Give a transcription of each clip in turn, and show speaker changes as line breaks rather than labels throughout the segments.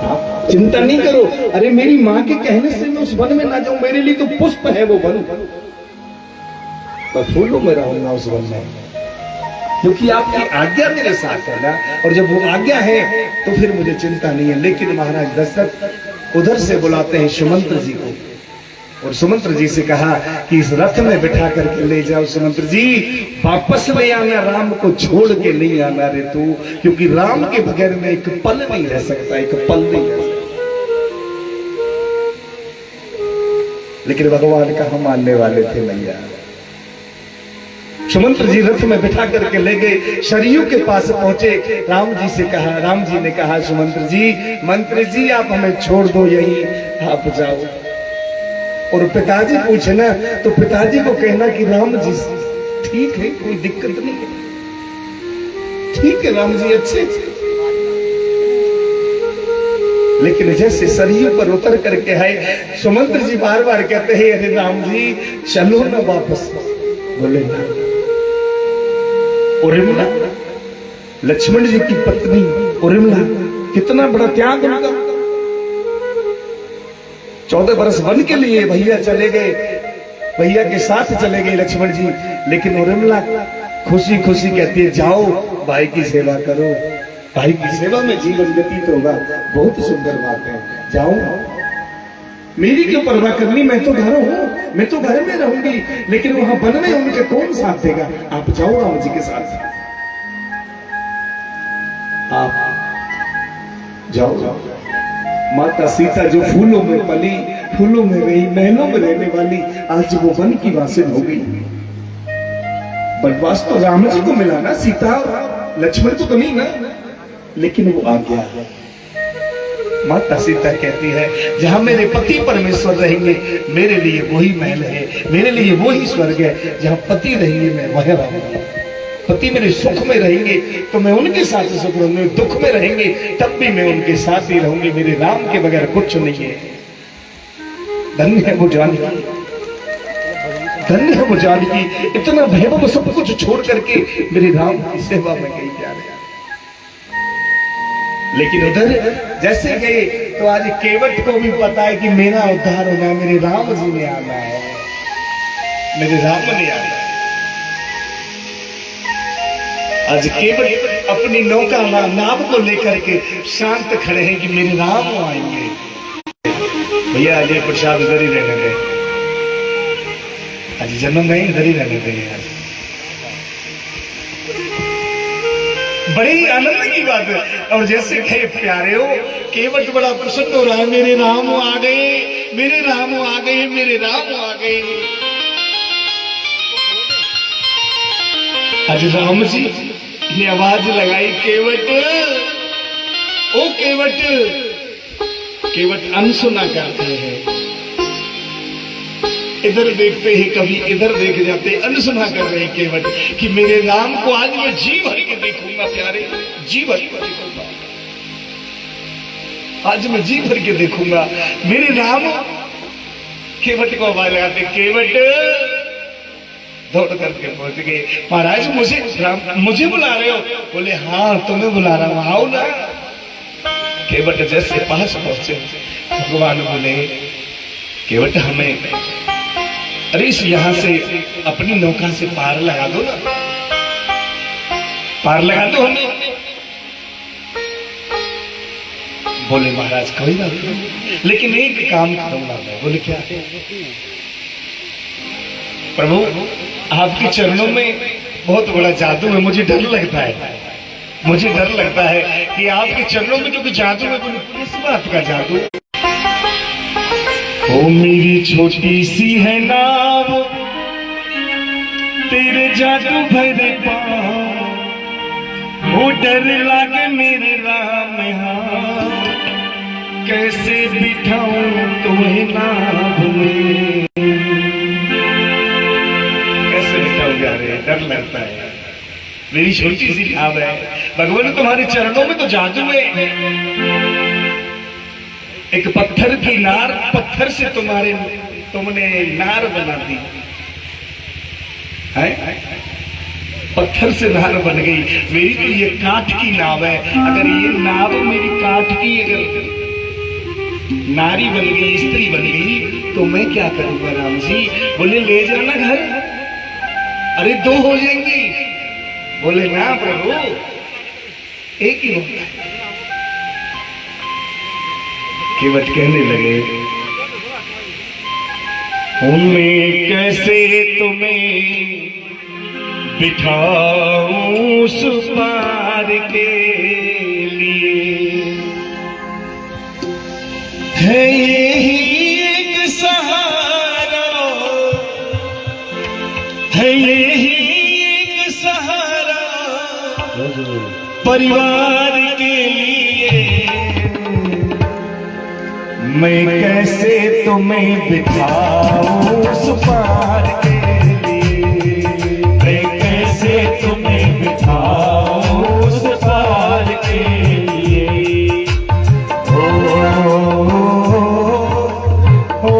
आप चिंता नहीं करो। अरे मेरी माँ के कहने से मैं उस वन में ना जाऊं, मेरे लिए तो पुष्प है वो वन, मैं फूलों में रहूंगा उस वन में, क्योंकि आपकी आज्ञा मेरे साथ है ना। और जब वो आज्ञा है तो फिर मुझे चिंता नहीं है। लेकिन महाराज दशरथ उधर से बुलाते हैं सुमंत्र जी को, और सुमंत्र जी से कहा कि इस रथ में बिठा करके ले जाओ। सुमंत्र जी वापस नहीं आना, राम को छोड़ के नहीं आना रे तू, क्योंकि राम के बगैर में एक पल नहीं रह सकता, एक पल नहीं रह सकता। लेकिन भगवान का हम मानने वाले थे मैया। सुमंत्र जी रथ में बिठा करके ले गए, सरयू के पास पहुंचे। राम जी से कहा, राम जी ने कहा सुमंत्र जी, मंत्री जी आप हमें छोड़ दो, यहीं आप जाओ। और पिताजी पूछे ना तो पिताजी को कहना कि राम जी ठीक है, कोई दिक्कत नहीं है, ठीक है राम जी अच्छे। लेकिन जैसे सरयू पर उतर करके आए, सुमंत्र जी बार बार कहते हैं अरे राम जी चलो ना वापस। बोले ना। उर्मिला लक्ष्मण जी की पत्नी उर्मिला, कितना बड़ा त्याग उनका। 14 बरस वन के लिए भैया चले गए, भैया के साथ चले गए लक्ष्मण जी। लेकिन उर्मिला खुशी खुशी कहती है जाओ भाई की सेवा करो, भाई की सेवा में जीवन व्यतीत होगा। बहुत सुंदर बात है, जाओ मेरी क्यों परवाह करनी, मैं तो घर हूं, मैं तो घर में रहूंगी। लेकिन वहां वन में उनके कौन साथ देगा, आप जाओ राम जी के साथ, आप जाओ। माता सीता जो फूलों में पली, फूलों में रही, महलों में रहने वाली, आज वो वन की वासिन हो गई। बनवास तो राम जी को मिला ना, सीता लक्ष्मण को तो नहीं ना। लेकिन वो आ गया। माता सीता कहती है जहां मेरे पति परमेश्वर रहेंगे मेरे लिए वही महल है, मेरे लिए वही स्वर्ग है। जहां पति रहेंगे मैं वह रहूंगा। पति मेरे सुख में रहेंगे तो मैं उनके साथ सुख रहूंगी, दुख में रहेंगे तब भी मैं उनके साथ ही रहूंगी। मेरे राम के बगैर कुछ नहीं है। धन्य है वो जानकी, धन्य है वो जानकी, इतना वैभव सब कुछ छोड़ करके मेरे राम की सेवा में गई जा रही। लेकिन उधर जैसे गए तो आज केवट को भी पता है कि मेरा उद्धार होना है, मेरे राम जी ने आना है, मेरे राम ने आना है। आज केवट अपनी नौका नाव को लेकर के शांत खड़े हैं कि मेरे राम आएंगे। भैया आज प्रसाद इधर ही रहने दे, आज जन्म नहीं इधर ही रहने देंगे। बड़ी आनंद की बात है। और जैसे कहे प्यारे हो, केवट बड़ा प्रसन्न हो रहा है, मेरे राम आ गए, मेरे राम आ गए, मेरे राम आ गए। आज राम जी ने आवाज लगाई, केवट ओ केवट। केवट अनसुना करते हैं, इधर देखते ही कभी इधर देख जाते, अनसुना कर रहे हैं केवट कि मेरे राम को आज मैं जी भर के देखूंगा प्यारे, जी भर के देखूंगा, आज मैं जी भर के देखूंगा मेरे राम। केवट को आवाज लगाते, केवट दौड़ करके पहुंच गए। महाराज मुझे बुला रहे हो? बोले हाँ तुम्हें बुला रहा हूं, आओ ना। केवट जैसे पास पहुंचे भगवान बोले केवट हमें अरे इस यहां से अपनी नौका से पार लगा दो ना, पार लगा दो हमें। बोले महाराज कोई बात नहीं, लेकिन एक काम करूंगा मैं। बोले क्या? प्रभु आपके चरणों में बहुत बड़ा जादू है, मुझे डर लगता है, मुझे डर लगता है कि आपके चरणों में जो जादू है किस बात का जादू? ओ मेरी छोटी सी है नाव तेरे जादू भरे पाँव, ओ डर लागे मेरे राम हाँ, कैसे बिठाऊं तुम्हें नाव में, कैसे बिठाऊं जा रहे, डर लगता है। मेरी छोटी सी नाव है भगवान, तुम्हारे चरणों में तो जादू है। एक पत्थर की नार, पत्थर से तुमने नार बना दी है, पत्थर से नार बन गई। मेरी तो ये काठ की नाव है, अगर ये नाव मेरी काठ की अगर नारी बन गई, स्त्री बन गई, तो मैं क्या करूंगा राम जी? बोले ले जाना घर, अरे 2 हो जाएंगी। बोले ना प्रभु, एक ही होता है। केवट कहने लगे, मैं कैसे तुम्हें बिठाऊं उस पार के लिए, है यही एक सहारा, है यही एक सहारा परिवार के लिए। मैं कैसे तुम्हें बिठाऊं उस पार के लिए, मैं कैसे तुम्हें बिठाऊं उस पार के लिए। ओ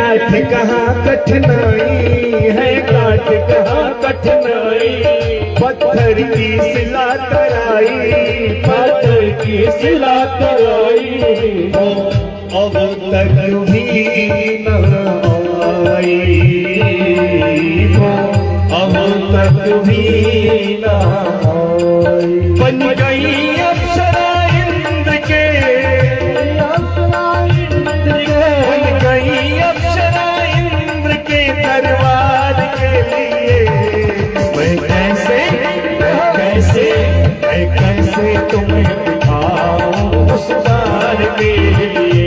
काट कहाँ कठिनाई है, काट कहाँ कठिनाई, पत्थर की सिला तराई, पत्थर की सिला तराई। अब तक भी न आई, अब तक भी न आई। बन गई अप्सरा इंद्र के, बन गई अप्सरा इंद्र के दरबार के लिए। मैं कैसे तुम्हें बिठाऊं उस द्वार के लिए,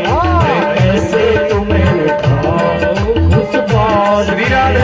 मैं कैसे तुम्हें बिठाऊं उस द्वार के लिए।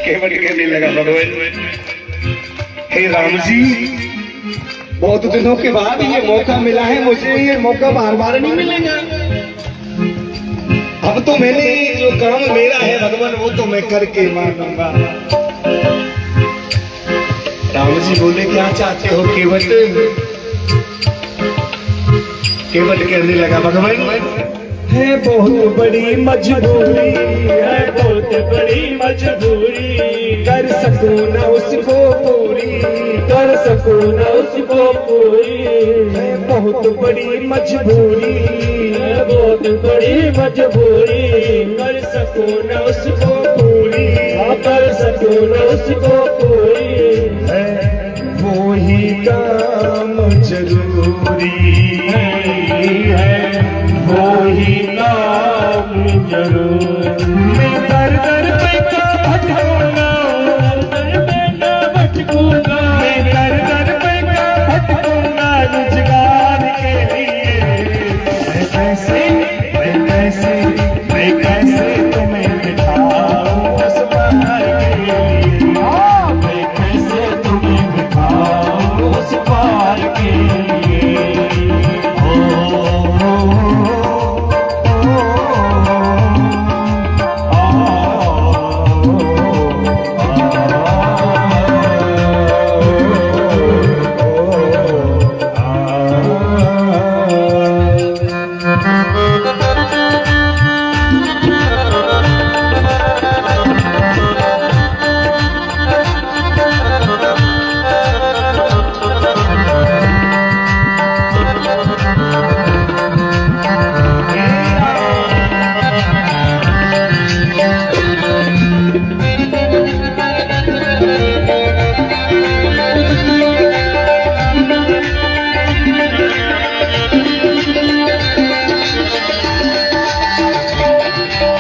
केवट कहने लगा, भगवान हे राम जी, बहुत दिनों के बाद ये मौका मिला है मुझे, ये मौका बार बार नहीं मिलेगा। अब तो मैंने जो काम मेरा है भगवान, वो तो मैं करके मानूंगा। राम जी बोले, क्या चाहते हो केवट? केवट कहने लगा, भगवान है बहुत बड़ी मजबूरी, है बहुत बड़ी मजबूरी, कर सकूं न उसको पूरी, कर सकूं न उसको पूरी। है बहुत बड़ी मजबूरी, है बहुत बड़ी मजबूरी, कर सकूं न उसको पूरी, कर सकूं न उसको पूरी। है वो ही काम जरूरी है, वो ही काम जरूर। मैं दर दर पे का भटकूंगा, दर पे का भटकूंगा, मैं दर दर पे का भटकूंगा रोजगार के लिए। मैं कैसे